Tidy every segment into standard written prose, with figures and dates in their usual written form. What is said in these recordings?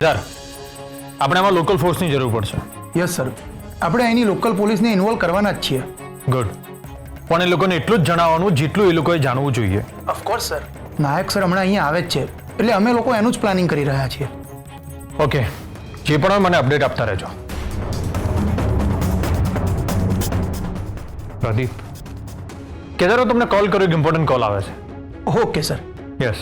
Sir આપણે આમાં local ફોર્સની જરૂર પડશે. યસ સર, આપણે અહીંની લોકલ પોલીસને ઇન્વોલ્વ કરવાના જ છીએ. ગુડ. પણ એ લોકોને એટલું જ જણાવવાનું જેટલું એ લોકોએ જાણવું જોઈએ. Of course sir. નાયક સર હમણાં અહીંયા આવે જ છે, એટલે અમે લોકો એનું જ પ્લાનિંગ કરી રહ્યા છીએ. ઓકે, જે પણ હોય મને અપડેટ આપતા રહેજો. પ્રદીપ, કેદારો તમને કોલ કર્યો, એક ઇમ્પોર્ટન્ટ કોલ આવે છે. Okay sir. યસ.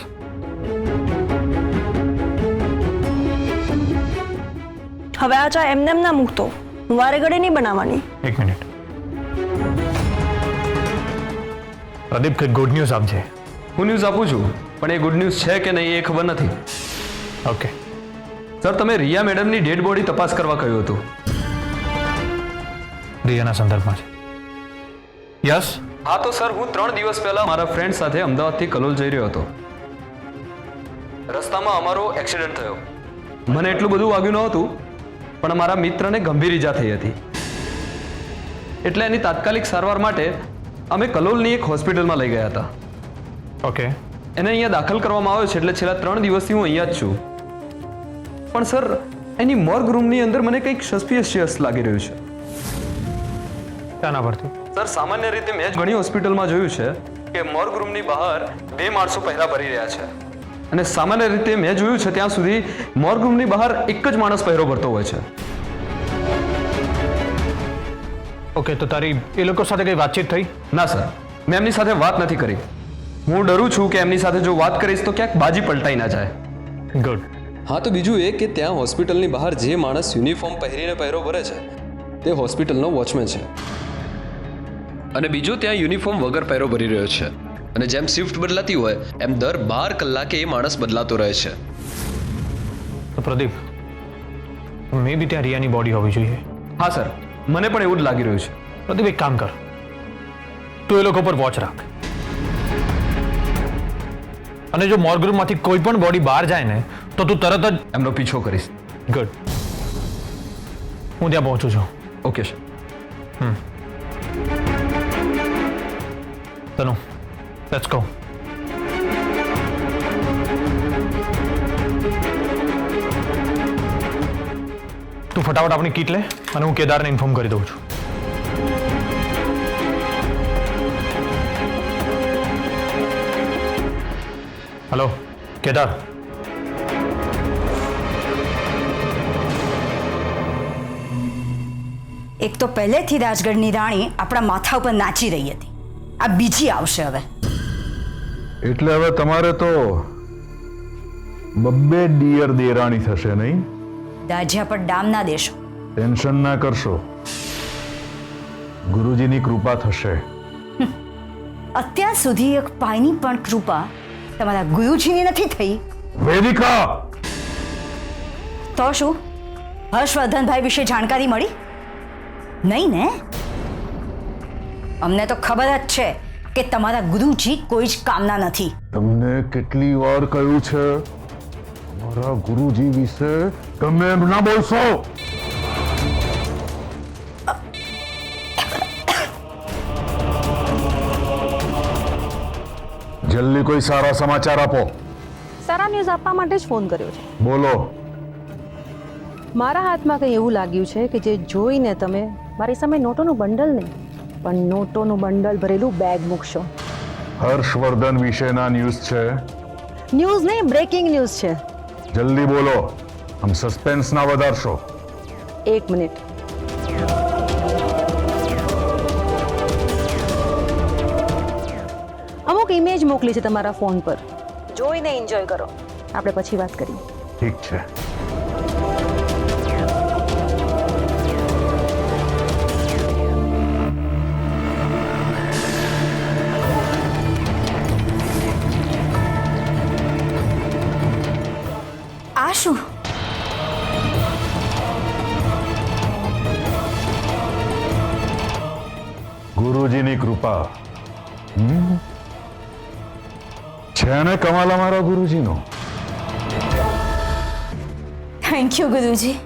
હવે આ ચા એમને ના મૂકતો, હું વારે ઘડે નહીં બનાવવાની. એક મિનિટ. પ્રદીપ, કંઈક ગુડ ન્યૂઝ આપજે. હું ન્યૂઝ આપું છું, પણ એ ગુડ ન્યૂઝ છે કે નહીં એ ખબર નથી. ઓકે સર, તમે રિયા મેડમની ડેડ બોડી તપાસ કરવા કહ્યું હતું. રિયાના સંદર્ભમાં છે. યસ. હા તો સર, હું 3 દિવસ પહેલા મારા ફ્રેન્ડ સાથે અમદાવાદથી કલોલ જઈ રહ્યો હતો. રસ્તામાં અમારો એક્સિડન્ટ થયો. મને એટલું બધું વાગ્યું નહોતું, પણ મારા મિત્રને ગંભીર ઈજા થઈ હતી. એટલે એની તાત્કાલિક સારવાર માટે અમે કલોલની એક હોસ્પિટલમાં લઈ ગયા હતા. ઓકે. એને અહીંયા દાખલ કરવામાં આવ્યો છે, એટલે છેલ્લા 3 દિવસથી હું અહીંયા જ છું. પણ સર, એની મોર્ગ રૂમની અંદર મને કંઈક સસ્પિશિયસ લાગી રહ્યું છે. શાના પરથી? સર, સામાન્ય રીતે મેં ઘણી હોસ્પિટલમાં જોયું છે કે મોર્ગ રૂમની બહાર 2 માણસો પહેરા ભરી રહ્યા છે, અને સામાન્ય રીતે મેં જોયું છે ત્યાં સુધી મોર્ગ રૂમની બહાર એક જ માણસ પહેરો ભરતો હોય છે. ઓકે, તો તારી એ લોકો સાથે કઈ વાતચીત થઈ? ના સર, મેં એમની સાથે વાત નથી કરી. હું ડરું છું કે એમની સાથે જો વાત કરીશ તો ક્યાંક બાજી પલટાઈ ના જાય. ગુડ. હા, તો બીજું એ કે ત્યાં હોસ્પિટલની બહાર જે માણસ યુનિફોર્મ પહેરીને પહેરો ભરે છે તે હોસ્પિટલનો વોચમેન છે, અને બીજો ત્યાં યુનિફોર્મ વગર પહેરો ભરી રહ્યો છે, અને જેમ શિફ્ટ બદલાતી હોય એમ દર 12 કલાકે એ માણસ બદલાતો રહે છે. તો પ્રદીપ, મે બી ત્યાં રિયાની બોડી હોવી જોઈએ. હા સર, મને પણ એવું જ લાગી રહ્યું છે. પ્રદીપ, એક કામ કર, તું એ લોકો પર વોચ રાખ, અને જો મોર્ગ રૂમમાંથી કોઈ પણ બોડી બહાર જાય ને તો તું તરત જ એમનો પીછો કરીશ. ગુડ. હું ત્યાં પહોંચું છું. Okay sir. Tanu, let's go. તું ફટાફટ આપણી કીટ લે, અને હું કેદારને ઇન્ફોર્મ કરી દઉં છું. હેલો કેદાર. એક તો પહેલેથી રાજગઢની રાણી આપણા માથા ઉપર નાચી રહી હતી, આ બીજી આવશે હવે. એટલે હવે તમારે તો બબ્બે ડિયર દેરાણી થશે નહીં? દાજ્યા પર ડામ ના દેશો. ટેન્શન ના કરશો, ગુરુજીની કૃપા થશે. અત્યાર સુધી એક પાયની પણ કૃપા તમારા ગુરુજીની નથી થઈ. વેદિકા! તો શું હર્ષવર્ધનભાઈ વિશે જાણકારી મળી નહીં ને? અમને તો ખબર જ છે કે તમારા ગુરુજી કોઈ જ કામના નથી. તમને કેટલી વાર કહ્યું છે મારા ગુરુજી વિશે તમે એમ ના બોલશો. જલ્દી કોઈ સારા સમાચાર આપો. સારા ન્યૂઝ આપવા માટે જ ફોન કર્યો છે. બોલો. મારા હાથમાં કંઈ એવું લાગ્યું છે કે જે જોઈને તમે મારી સામે નોટોનું બંડલ નહીં પણ નોટોનું બંડલ ભરેલું બેગ મૂકશો. હર્ષવર્ધન વિશેના ન્યૂઝ છે? ન્યૂઝ નહીં, બ્રેકિંગ ન્યૂઝ છે. જલ્દી બોલો, આમ સસ્પેન્સ ના વધારશો. 1 મિનિટ. અમુક ઇમેજ મોકલી છે તમારા ફોન પર, જોઈને એન્જોય કરો, આપણે પછી વાત કરીએ. ઠીક છે. આ શું? ગુરુજીની કૃપા છે ને કમાલ અમારા ગુરુજીનો. Thank you Guruji.